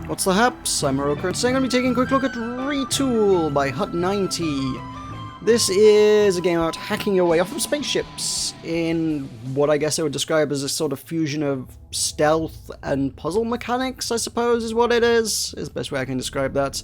What's the haps? I'm Meroka, and today I'm going to be taking a quick look at Retool by Hut90. This is a game about hacking your way off of spaceships in what I guess I would describe as a sort of fusion of stealth and puzzle mechanics, I suppose is what it is the best way I can describe that.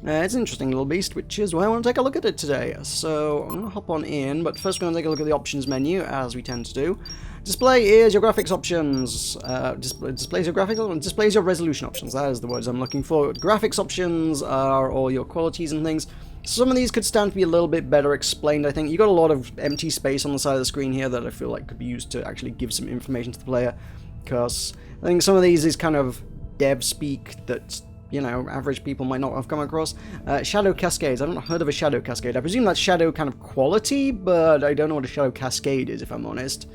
It's an interesting little beast, which is why I want to take a look at it today. So I'm going to hop on in, but first we're going to take a look at the options menu, as we tend to do. Display is your graphics options. Displays your resolution options. That is the words I'm looking for. Graphics options are all your qualities and things. Some of these could stand to be a little bit better explained, I think. You've got a lot of empty space on the side of the screen here that I feel like could be used to actually give some information to the player, because I think some of these is kind of dev speak that, you know, average people might not have come across. Shadow cascades. I've not heard of a shadow cascade. I presume that's shadow kind of quality, but I don't know what a shadow cascade is, if I'm honest.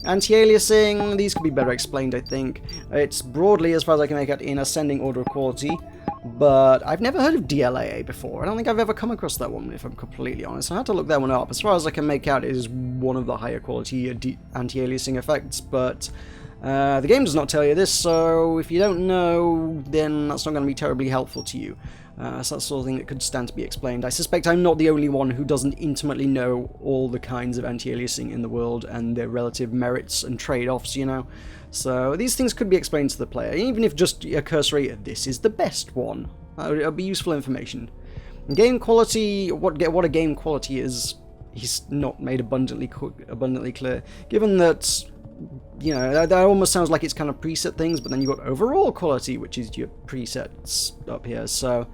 Anti-aliasing, these could be better explained, I think. It's broadly, as far as I can make out, in ascending order of quality, but I've never heard of DLAA before. I don't think I've ever come across that one, if I'm completely honest. I had to look that one up. As far as I can make out, it is one of the higher quality anti-aliasing effects, but the game does not tell you this, so if you don't know, then that's not going to be terribly helpful to you. So that's the sort of thing that could stand to be explained. I suspect I'm not the only one who doesn't intimately know all the kinds of anti-aliasing in the world and their relative merits and trade-offs, you know. So these things could be explained to the player, even if just a cursory, this is the best one. It'll be useful information. Game quality, what a game quality is not made abundantly clear, given that, you know, that almost sounds like it's kind of preset things, but then you've got overall quality, which is your presets up here. So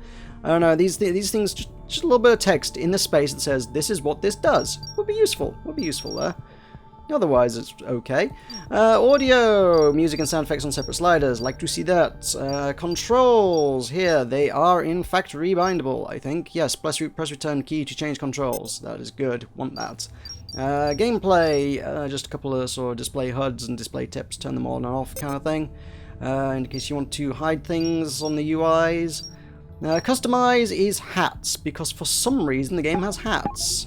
I don't know, these things, just a little bit of text in the space that says this is what this does would be useful there. Otherwise, it's okay. Audio, music and sound effects on separate sliders. Like to see that. Controls here, they are in fact rebindable, I think. Yes, press return key to change controls. That is good. Want that. Gameplay, just a couple of sort of display HUDs and display tips, turn them on and off kind of thing, in case you want to hide things on the UIs. Customize is hats, because for some reason the game has hats.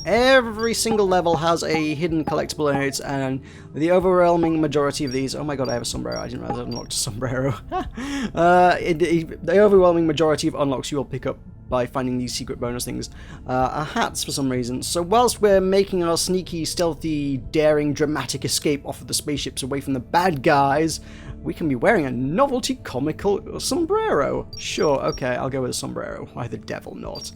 Every single level has a hidden collectible in it, and the overwhelming majority of these... Oh my god, I have a sombrero. I didn't realize I unlocked a sombrero. The overwhelming majority of unlocks you will pick up by finding these secret bonus things are hats for some reason. So whilst we're making our sneaky, stealthy, daring, dramatic escape off of the spaceships away from the bad guys, we can be wearing a novelty comical sombrero. Sure, okay, I'll go with a sombrero. Why the devil not?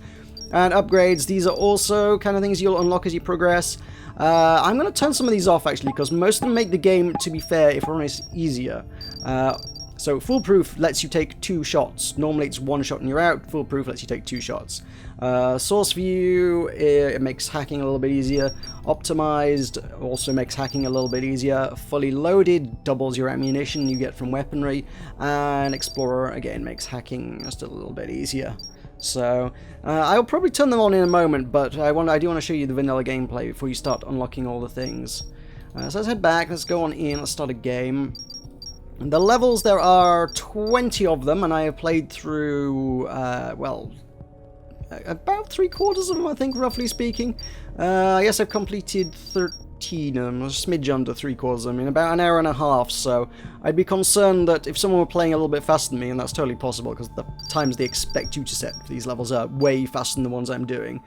And upgrades, these are also kind of things you'll unlock as you progress. I'm going to turn some of these off, actually, because most of them make the game, to be fair, if we're honest, easier. So foolproof lets you take 2 shots. Normally it's 1 shot and you're out. Foolproof lets you take 2 shots. Source view, it makes hacking a little bit easier. Optimized also makes hacking a little bit easier. Fully loaded doubles your ammunition you get from weaponry. And explorer, again, makes hacking just a little bit easier. So, I'll probably turn them on in a moment, but I do want to show you the vanilla gameplay before you start unlocking all the things. So let's head back, let's go on in, let's start a game. The levels, there are 20 of them, and I have played through, well, about 3/4 of them, I think, roughly speaking. I guess I've completed 13 of them, a smidge under 3/4 of them, in about an hour and a half, so I'd be concerned that if someone were playing a little bit faster than me, and that's totally possible, because the times they expect you to set for these levels are way faster than the ones I'm doing,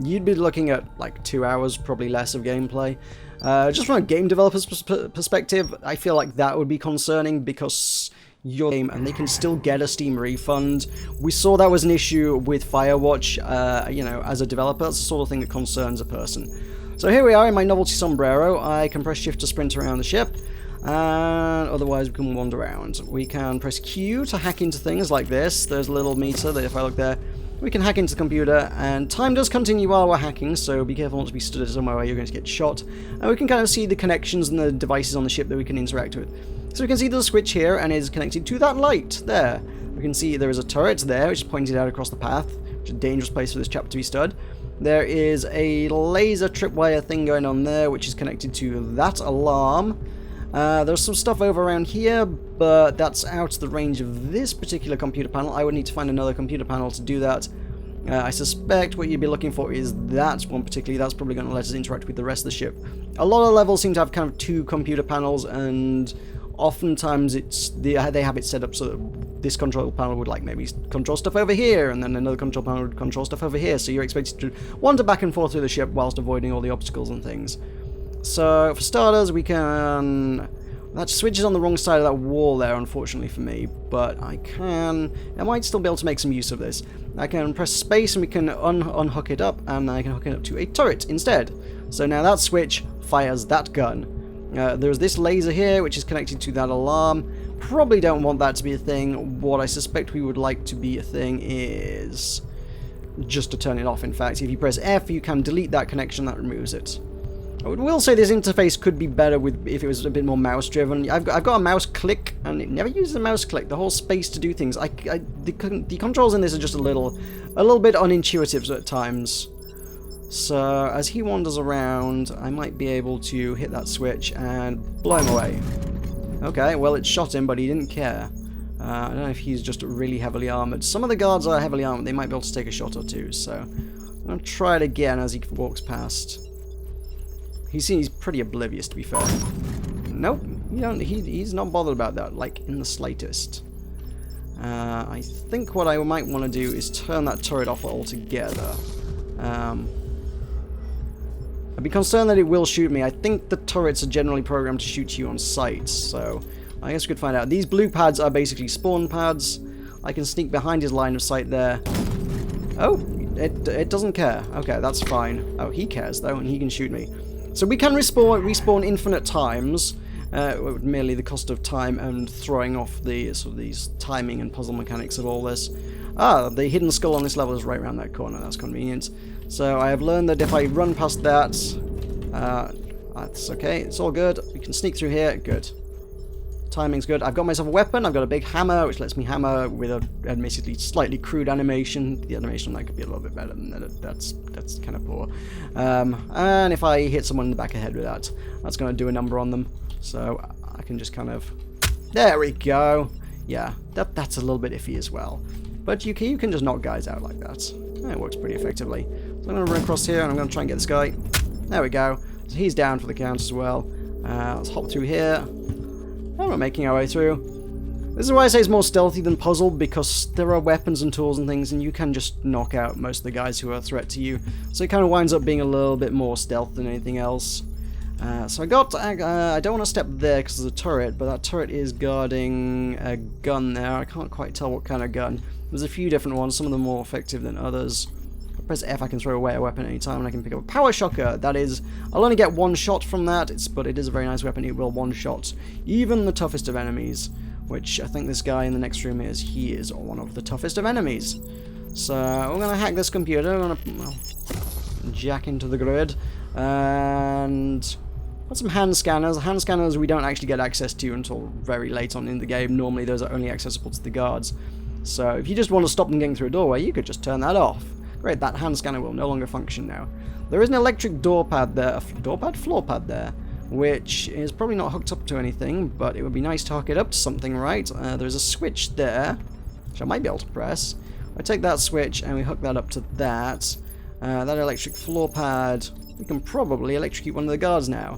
you'd be looking at like 2 hours, probably less of gameplay. Just from a game developer's perspective, I feel like that would be concerning, because your game and they can still get a Steam refund. We saw that was an issue with Firewatch, you know, as a developer. That's the sort of thing that concerns a person. So here we are in my novelty sombrero. I can press shift to sprint around the ship, and otherwise we can wander around. We can press Q to hack into things like this. There's a little meter that if I look there, we can hack into the computer, and time does continue while we're hacking, so be careful not to be stood somewhere where you're going to get shot. And we can kind of see the connections and the devices on the ship that we can interact with. So we can see there's a switch here, and it is connected to that light there. We can see there is a turret there, which is pointed out across the path, which is a dangerous place for this chap to be stood. There is a laser tripwire thing going on there, which is connected to that alarm. There's some stuff over around here, but that's out of the range of this particular computer panel. I would need to find another computer panel to do that. I suspect what you'd be looking for is that one particularly. That's probably going to let us interact with the rest of the ship. A lot of levels seem to have kind of two computer panels, and oftentimes they have it set up so that this control panel would like maybe control stuff over here, and then another control panel would control stuff over here, so you're expected to wander back and forth through the ship whilst avoiding all the obstacles and things. So for starters, we can... That switch is on the wrong side of that wall there, unfortunately for me, but I might still be able to make some use of this. I can press space and we can unhook it up, and I can hook it up to a turret instead. So now that switch fires that gun. There's this laser here, which is connected to that alarm. Probably don't want that to be a thing. What I suspect we would like to be a thing is just to turn it off. In fact, if you press F, you can delete that connection. That removes it. I will say this interface could be better if it was a bit more mouse-driven. I've got a mouse click, and it never uses a mouse click. The whole space to do things. The controls in this are just a little bit unintuitive at times. So as he wanders around, I might be able to hit that switch and blow him away. Okay, well it shot him, but he didn't care. I don't know if he's just really heavily armoured. Some of the guards are heavily armoured. They might be able to take a shot or two. So I'm going to try it again as he walks past. He's pretty oblivious, to be fair. Nope, he's not bothered about that, like, in the slightest. I think what I might want to do is turn that turret off altogether. I'd be concerned that it will shoot me. I think the turrets are generally programmed to shoot you on sight, so I guess we could find out. These blue pads are basically spawn pads. I can sneak behind his line of sight there. Oh, it doesn't care. Okay, that's fine. Oh, he cares, though, and he can shoot me. So we can respawn infinite times, merely the cost of time and throwing off the sort of these timing and puzzle mechanics of all this. Ah, the hidden skull on this level is right around that corner. That's convenient. So I have learned that if I run past that, that's okay. It's all good. We can sneak through here. Good. Timing's good. I've got myself a weapon. I've got a big hammer, which lets me hammer with a admittedly slightly crude animation. The animation on that could be a little bit better than that. That's kind of poor. And if I hit someone in the back of the head with that, that's going to do a number on them. So I can just kind of... There we go. Yeah, that's a little bit iffy as well. But you can just knock guys out like that. It works pretty effectively. So I'm going to run across here and I'm going to try and get this guy. There we go. So he's down for the count as well. Let's hop through here. And we're making our way through. This is why I say it's more stealthy than puzzle, because there are weapons and tools and things, and you can just knock out most of the guys who are a threat to you. So it kind of winds up being a little bit more stealth than anything else. So I don't want to step there because there's a turret, but that turret is guarding a gun there. I can't quite tell what kind of gun. There's a few different ones, some of them more effective than others. If I press F, I can throw away a weapon at any time, and I can pick up a power shocker. That is, I'll only get one shot from that, but it is a very nice weapon. It will one-shot even the toughest of enemies, which I think this guy in the next room is. He is one of the toughest of enemies. So we're going to hack this computer. I'm going to jack into the grid, and got some hand scanners. Hand scanners we don't actually get access to until very late on in the game. Normally those are only accessible to the guards. So if you just want to stop them getting through a doorway, you could just turn that off. Great, that hand scanner will no longer function now. There is an electric door pad there, floor pad there, which is probably not hooked up to anything, but it would be nice to hook it up to something, right? There's a switch there, which I might be able to press. I take that switch and we hook that up to that. That electric floor pad, we can probably electrocute one of the guards now.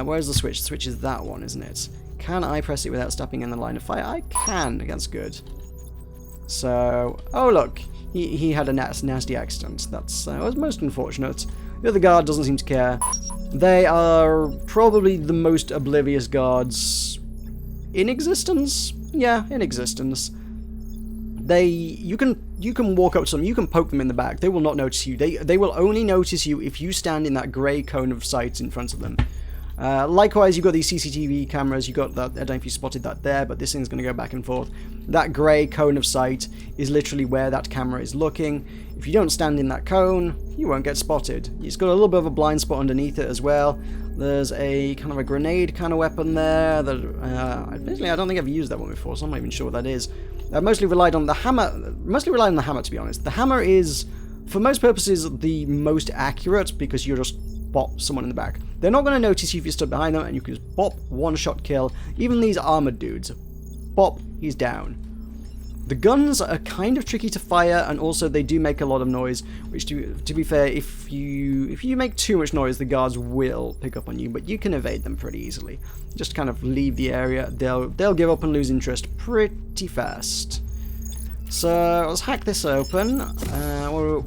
Where's the switch? The switch is that one, isn't it? Can I press it without stepping in the line of fire? I can. That's good. So, oh look, he had a nasty accident. That was most unfortunate. The other guard doesn't seem to care. They are probably the most oblivious guards in existence. Yeah, in existence. You can walk up to them, you can poke them in the back. They will not notice you. They will only notice you if you stand in that grey cone of sight in front of them. Likewise, you've got these CCTV cameras, you got that, I don't know if you spotted that there, but this thing's going to go back and forth. That grey cone of sight is literally where that camera is looking. If you don't stand in that cone, you won't get spotted. It's got a little bit of a blind spot underneath it as well. There's a kind of a grenade kind of weapon there that, admittedly, I don't think I've used that one before, so I'm not even sure what that is. I've mostly relied on the hammer, to be honest. The hammer is, for most purposes, the most accurate because you just bop someone in the back. They're not going to notice you if you stood behind them, and you can just bop, one-shot kill. Even these armored dudes. Bop, he's down. The guns are kind of tricky to fire, and also they do make a lot of noise, which to be fair, if you make too much noise, the guards will pick up on you, but you can evade them pretty easily. Just kind of leave the area. They'll give up and lose interest pretty fast. So let's hack this open.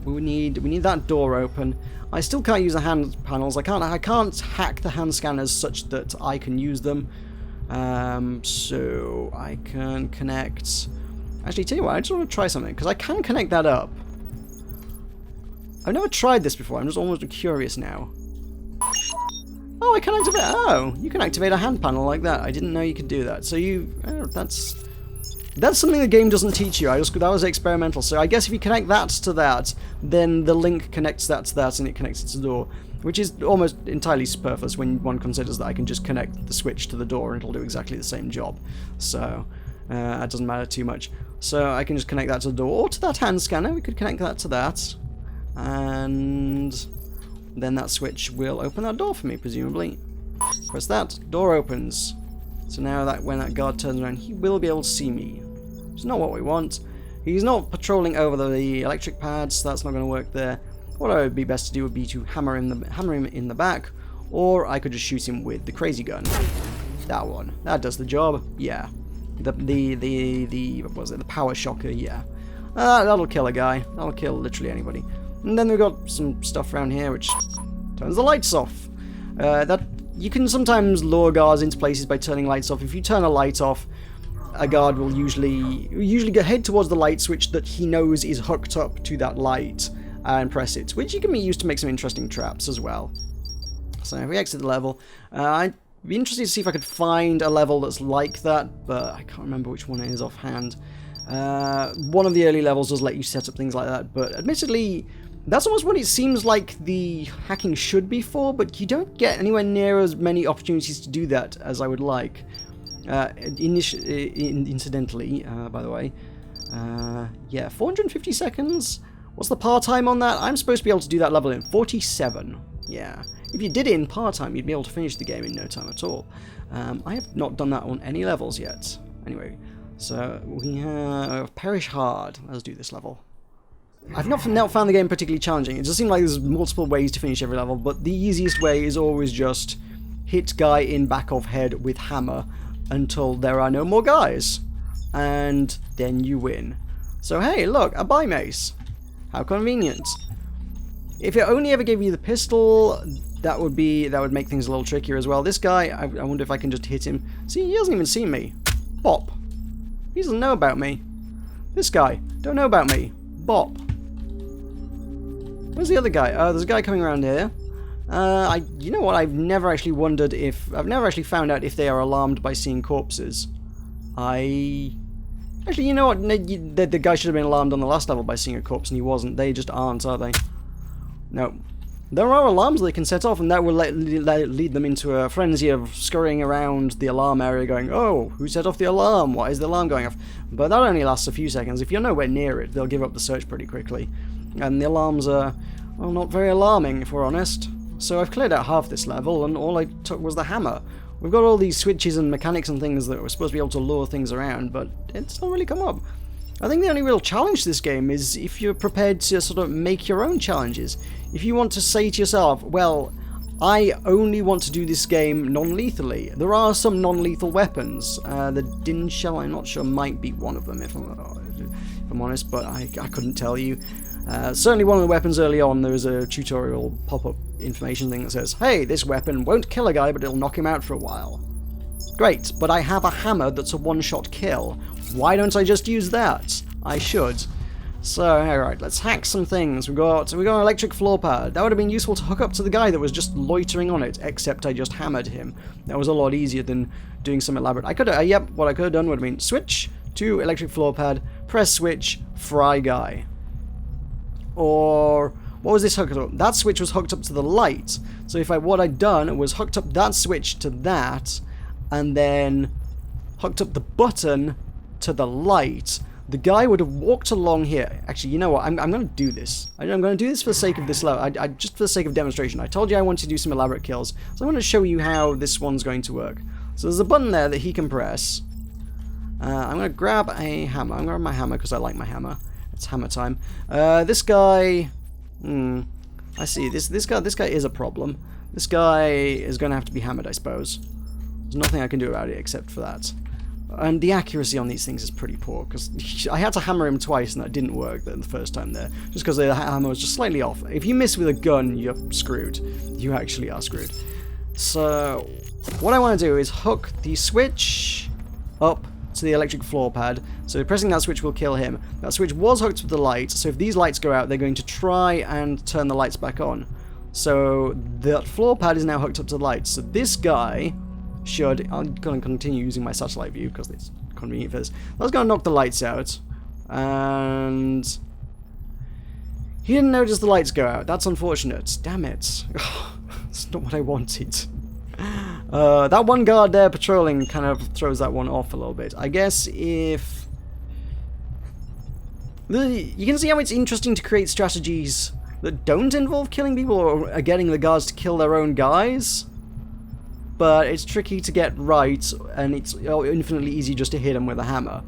We need that door open. I still can't use the hand panels. I can't hack the hand scanners such that I can use them. So I can connect. Actually, tell you what, I just want to try something, because I can connect that up. I've never tried this before, I'm just almost curious now. Oh, I can activate, oh, you can activate a hand panel like that. I didn't know you could do that. So that's something the game doesn't teach you. That was experimental. So I guess if you connect that to that, then the link connects that to that, and it connects it to the door. Which is almost entirely superfluous when one considers that I can just connect the switch to the door and it'll do exactly the same job. So, that doesn't matter too much. So I can just connect that to the door, or to that hand scanner. We could connect that to that. And then that switch will open that door for me, presumably. Press that, door opens. So now that when that guard turns around, he will be able to see me. It's not what we want. He's not patrolling over the electric pads, so that's not going to work there. What I would be best to do would be to hammer him in the back, or I could just shoot him with the crazy gun. That one. That does the job. Yeah. What was it? The power shocker. Yeah. That'll kill a guy. That'll kill literally anybody. And then we've got some stuff around here which turns the lights off. That you can sometimes lure guards into places by turning lights off. If you turn a light off, a guard will usually head towards the light switch that he knows is hooked up to that light. And press it, which you can be used to make some interesting traps as well. So if we exit the level, I'd be interested to see if I could find a level that's like that, but I can't remember which one it is offhand. One of the early levels does let you set up things like that, but admittedly, that's almost what it seems like the hacking should be for, but you don't get anywhere near as many opportunities to do that as I would like. Incidentally, by the way, yeah, 450 seconds? What's the par time on that? I'm supposed to be able to do that level in 47. Yeah. If you did it in par time, you'd be able to finish the game in no time at all. I have not done that on any levels yet. Anyway, so we have Perish Hard. Let's do this level. I've not found the game particularly challenging. It does seem like there's multiple ways to finish every level, but the easiest way is always just hit guy in back of head with hammer until there are no more guys. And then you win. So hey, look, a buy mace. How convenient. If it only ever gave you the pistol, that would make things a little trickier as well. This guy, I wonder if I can just hit him. See, he hasn't even seen me. Bop. He doesn't know about me. This guy, don't know about me. Bop. Where's the other guy? There's a guy coming around here. You know what? I've never actually found out if they are alarmed by seeing corpses. Actually, you know what? The guy should have been alarmed on the last level by seeing a corpse, and he wasn't. They just aren't, are they? No. There are alarms they can set off, and that will lead them into a frenzy of scurrying around the alarm area going, oh, who set off the alarm? Why is the alarm going off? But that only lasts a few seconds. If you're nowhere near it, they'll give up the search pretty quickly. And the alarms are, well, not very alarming, if we're honest. So I've cleared out half this level, and all I took was the hammer. We've got all these switches and mechanics and things that we're supposed to be able to lure things around, but it's not really come up. I think the only real challenge to this game is if you're prepared to sort of make your own challenges. If you want to say to yourself, well, I only want to do this game non-lethally. There are some non-lethal weapons. The Din Shell, I'm not sure, might be one of them, if I'm honest, but I couldn't tell you. Certainly one of the weapons early on, there is a tutorial pop-up information thing that says, hey, this weapon won't kill a guy, but it'll knock him out for a while. Great, but I have a hammer that's a one-shot kill. Why don't I just use that? I should. So, alright, let's hack some things. We got an electric floor pad. That would have been useful to hook up to the guy that was just loitering on it, except I just hammered him. That was a lot easier than doing some elaborate... what I could have done would have been switch to electric floor pad, press switch, fry guy. Or... what was this hooked up? That switch was hooked up to the light. So what I'd done was hooked up that switch to that, and then hooked up the button to the light. The guy would have walked along here. Actually, you know what? I'm going to do this. I'm going to do this for the sake of this level. Just for the sake of demonstration. I told you I wanted to do some elaborate kills. So I'm going to show you how this one's going to work. So there's a button there that he can press. I'm going to grab a hammer. I'm going to grab my hammer because I like my hammer. It's hammer time. This guy... I see. This guy is a problem. This guy is going to have to be hammered, I suppose. There's nothing I can do about it except for that. And the accuracy on these things is pretty poor, because I had to hammer him twice and that didn't work the first time there, just because the hammer was just slightly off. If you miss with a gun, you're screwed. You actually are screwed. So, what I want to do is hook the switch up to the electric floor pad. So pressing that switch will kill him. That switch was hooked to the light, so if these lights go out, they're going to try and turn the lights back on. So that floor pad is now hooked up to the lights. So this guy should... I'm going to continue using my satellite view because it's convenient for this. That's going to knock the lights out. And... he didn't notice the lights go out. That's unfortunate. Damn it. That's not what I wanted. That one guard there patrolling kind of throws that one off a little bit. I guess if... you can see how it's interesting to create strategies that don't involve killing people or are getting the guards to kill their own guys. But it's tricky to get right, and it's infinitely easy just to hit him with a hammer.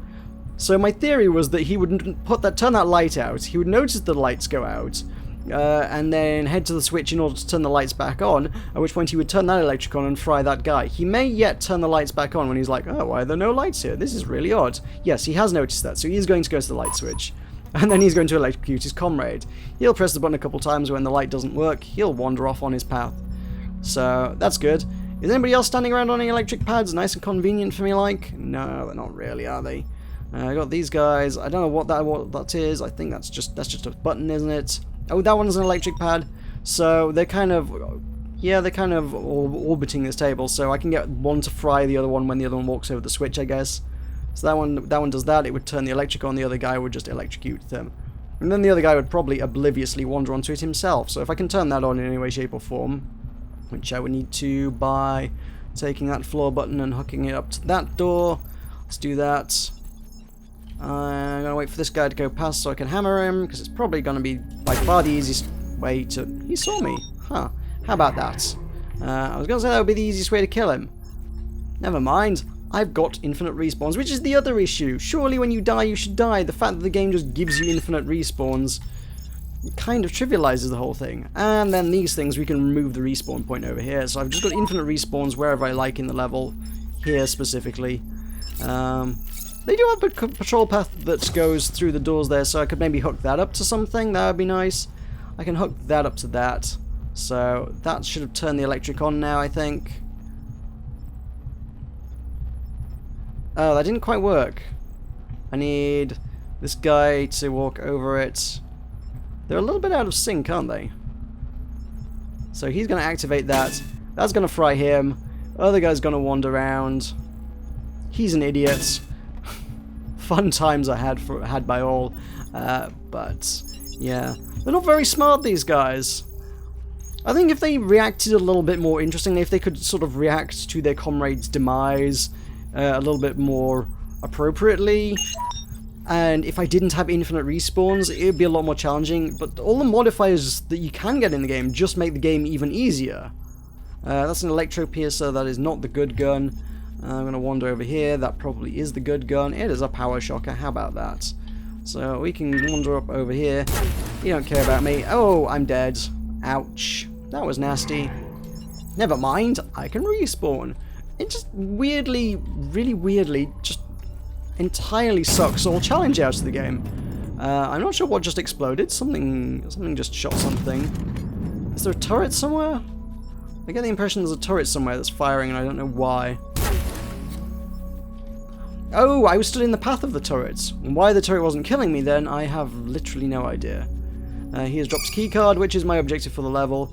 So my theory was that he would turn that light out, he would notice the lights go out, and then head to the switch in order to turn the lights back on, at which point he would turn that electric on and fry that guy. He may yet turn the lights back on when he's like, oh, why are there no lights here? This is really odd. Yes, he has noticed that, so he's going to go to the light switch. And then he's going to electrocute his comrade. He'll press the button a couple times when the light doesn't work, he'll wander off on his path. So, that's good. Is anybody else standing around on any electric pads? Nice and convenient for me like? No, they're not really, are they? I got these guys. I don't know what that is. I think that's just a button, isn't it? Oh, that one's an electric pad. So they're kind of... yeah, they're kind of orbiting this table. So I can get one to fry the other one when the other one walks over the switch, I guess. So that one does that. It would turn the electric on. The other guy would just electrocute them. And then the other guy would probably obliviously wander onto it himself. So if I can turn that on in any way, shape or form, which I would need to by taking that floor button and hooking it up to that door. Let's do that. I'm going to wait for this guy to go past so I can hammer him, because it's probably going to be by far the easiest way to... he saw me. Huh. How about that? I was going to say that would be the easiest way to kill him. Never mind. I've got infinite respawns, which is the other issue. Surely when you die, you should die. The fact that the game just gives you infinite respawns kind of trivializes the whole thing. And then these things, we can remove the respawn point over here. So I've just got infinite respawns wherever I like in the level. Here specifically. They do have a patrol path that goes through the doors there, so I could maybe hook that up to something. That would be nice. I can hook that up to that. So that should have turned the electric on now, I think. Oh, that didn't quite work. I need this guy to walk over it. They're a little bit out of sync, aren't they? So he's going to activate that. That's going to fry him. Other guy's going to wander around. He's an idiot. Fun times I had by all. But, yeah. They're not very smart, these guys. I think if they reacted a little bit more interestingly, if they could sort of react to their comrade's demise a little bit more appropriately, and if I didn't have infinite respawns, it would be a lot more challenging, but all the modifiers that you can get in the game just make the game even easier. That's an electro piercer, that is not the good gun. I'm going to wander over here, that probably is the good gun. It is a power shocker, how about that? So we can wander up over here. You don't care about me. Oh, I'm dead. Ouch. That was nasty. Never mind, I can respawn. It just weirdly, really weirdly, just entirely sucks all challenge out of the game. I'm not sure what just exploded. Something just shot something. Is there a turret somewhere? I get the impression there's a turret somewhere that's firing and I don't know why. Oh, I was stood in the path of the turret. And why the turret wasn't killing me then, I have literally no idea. He has dropped a keycard, which is my objective for the level.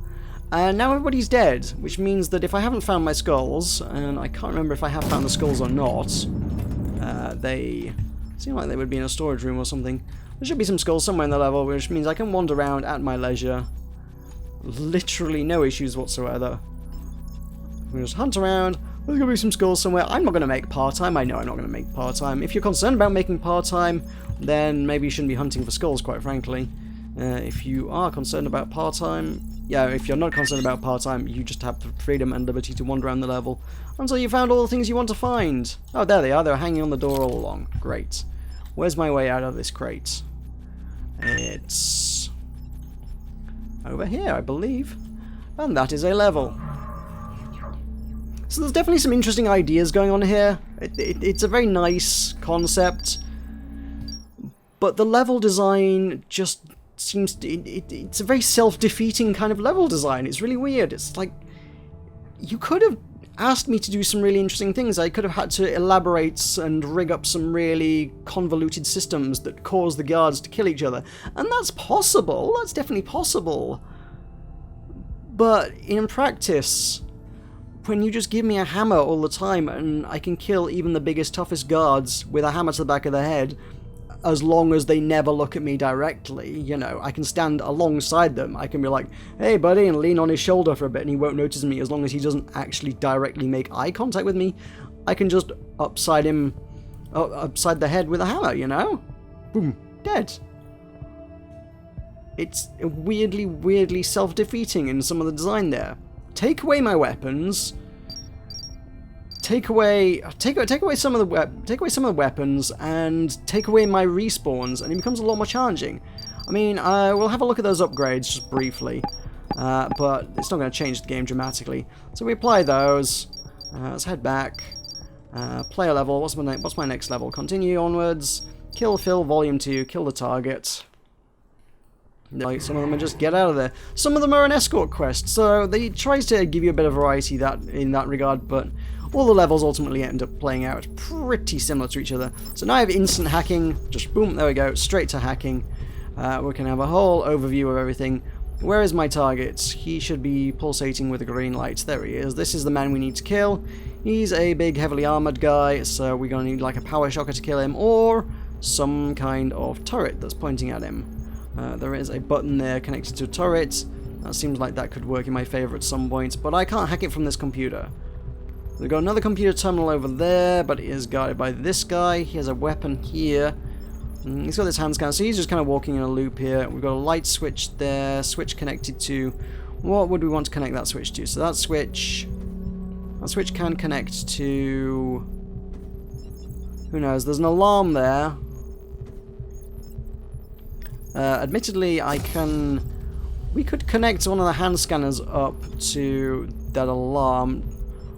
And now everybody's dead, which means that if I haven't found my skulls, and I can't remember if I have found the skulls or not, they seem like they would be in a storage room or something. There should be some skulls somewhere in the level, which means I can wander around at my leisure. Literally no issues whatsoever. We just hunt around. There's going to be some skulls somewhere. I'm not going to make part-time. I know I'm not going to make part-time. If you're concerned about making part-time, then maybe you shouldn't be hunting for skulls, quite frankly. If you are concerned about part-time... yeah, if you're not concerned about part-time, you just have the freedom and liberty to wander around the level. Until you found all the things you want to find. Oh, there they are. They're hanging on the door all along. Great. Where's my way out of this crate? It's over here, I believe. And that is a level. So there's definitely some interesting ideas going on here. It's a very nice concept. But the level design just seems to, it's a very self-defeating kind of level design. It's really weird. It's like, you could have asked me to do some really interesting things. I could have had to elaborate and rig up some really convoluted systems that cause the guards to kill each other. And that's possible. That's definitely possible. But in practice, when you just give me a hammer all the time and I can kill even the biggest, toughest guards with a hammer to the back of the head, as long as they never look at me directly, you know, I can stand alongside them. I can be like, hey buddy, and lean on his shoulder for a bit and he won't notice me as long as he doesn't actually directly make eye contact with me. I can just upside the head with a hammer, you know? Boom, dead. It's weirdly, weirdly self-defeating in some of the design there. Take away my weapons. Take away some of the weapons and take away my respawns, and it becomes a lot more challenging. I mean, we'll have a look at those upgrades just briefly, but it's not going to change the game dramatically. So we apply those. Let's head back. Player level. What's my next level? Continue onwards. Kill Phil, Volume 2. Kill the target. Like, some of them are just get out of there. Some of them are an escort quest, so they tries to give you a bit of variety in that regard, but all the levels ultimately end up playing out pretty similar to each other. So now I have instant hacking. Just boom, there we go, straight to hacking. We can have a whole overview of everything. Where is my target? He should be pulsating with a green light. There he is. This is the man we need to kill. He's a big, heavily armored guy, so we're going to need like a power shocker to kill him, or some kind of turret that's pointing at him. There is a button there connected to a turret. That seems like that could work in my favour at some point, but I can't hack it from this computer. We've got another computer terminal over there, but it is guarded by this guy. He has a weapon here. He's got this hand scanner, so he's just kind of walking in a loop here. We've got a light switch there, switch connected to... What would we want to connect that switch to? So that switch can connect to... Who knows? There's an alarm there. Admittedly, we could connect one of the hand scanners up to that alarm.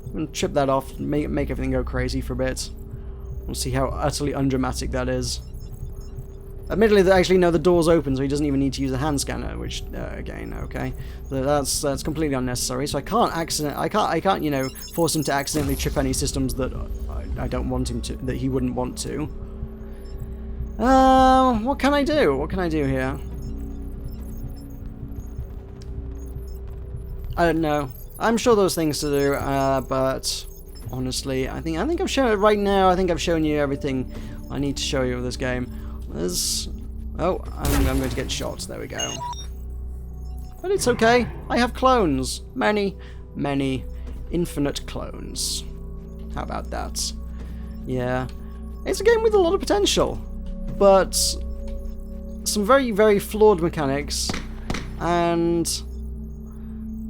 I'm going to trip that off, make everything go crazy for a bit. We'll see how utterly undramatic that is. Admittedly, the door's open, so he doesn't even need to use the hand scanner, which, again, okay. That's completely unnecessary, so I can't, you know, force him to accidentally trip any systems that I don't want him to, that he wouldn't want to. What can I do? What can I do here? I don't know. I'm sure there's things to do, but honestly, I think I've shown it right now. I think I've shown you everything I need to show you of this game. Oh, I'm going to get shot. There we go. But it's okay. I have clones. Many, many, infinite clones. How about that? Yeah. It's a game with a lot of potential, but some very, very flawed mechanics and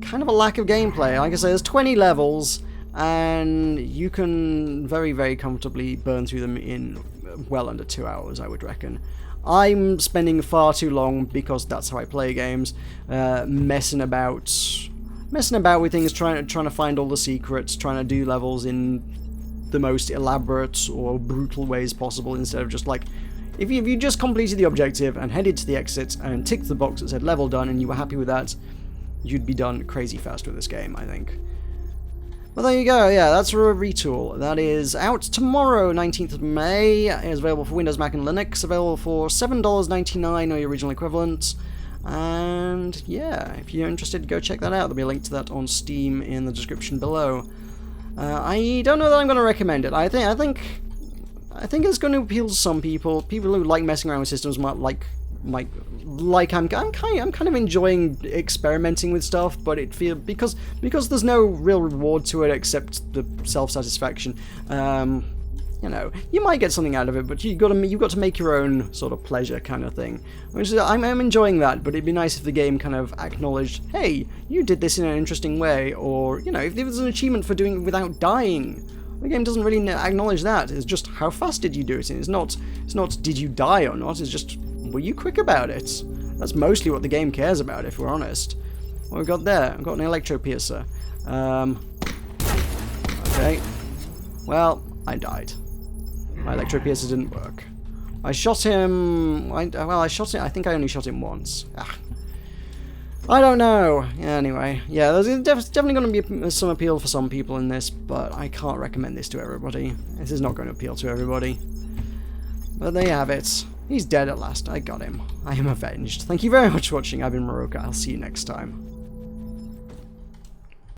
kind of a lack of gameplay. Like I say, there's 20 levels, and you can very, very comfortably burn through them in well under 2 hours, I would reckon. I'm spending far too long, because that's how I play games, messing about with things, trying to find all the secrets, trying to do levels in the most elaborate or brutal ways possible, instead of just like, if you just completed the objective and headed to the exit and ticked the box that said level done and you were happy with that, you'd be done crazy fast with this game, I think. Well, there you go. Yeah, that's a Retool. That is out tomorrow, 19th of May. It is available for Windows, Mac, and Linux. Available for $7.99 or your original equivalent. And yeah, if you're interested, go check that out. There'll be a link to that on Steam in the description below. I don't know that I'm going to recommend it. I think it's going to appeal to some people. People who like messing around with systems might like I'm kind of enjoying experimenting with stuff, but it feels because there's no real reward to it except the self-satisfaction. you know, you might get something out of it, but you've got to make your own sort of pleasure kind of thing. Which is, I'm enjoying that, but it'd be nice if the game kind of acknowledged, hey, you did this in an interesting way, or, you know, if there was an achievement for doing it without dying. The game doesn't really acknowledge that. It's just, how fast did you do it? It's not did you die or not, it's just, were you quick about it? That's mostly what the game cares about, if we're honest. What have we got there? I've got an electro piercer. Okay. Well, I died. My electro piercer didn't work. I shot him... I think I only shot him once. I don't know. Anyway, yeah, there's definitely going to be some appeal for some people in this, but I can't recommend this to everybody. This is not going to appeal to everybody. But there you have it. He's dead at last. I got him. I am avenged. Thank you very much for watching. I've been Meroka. I'll see you next time.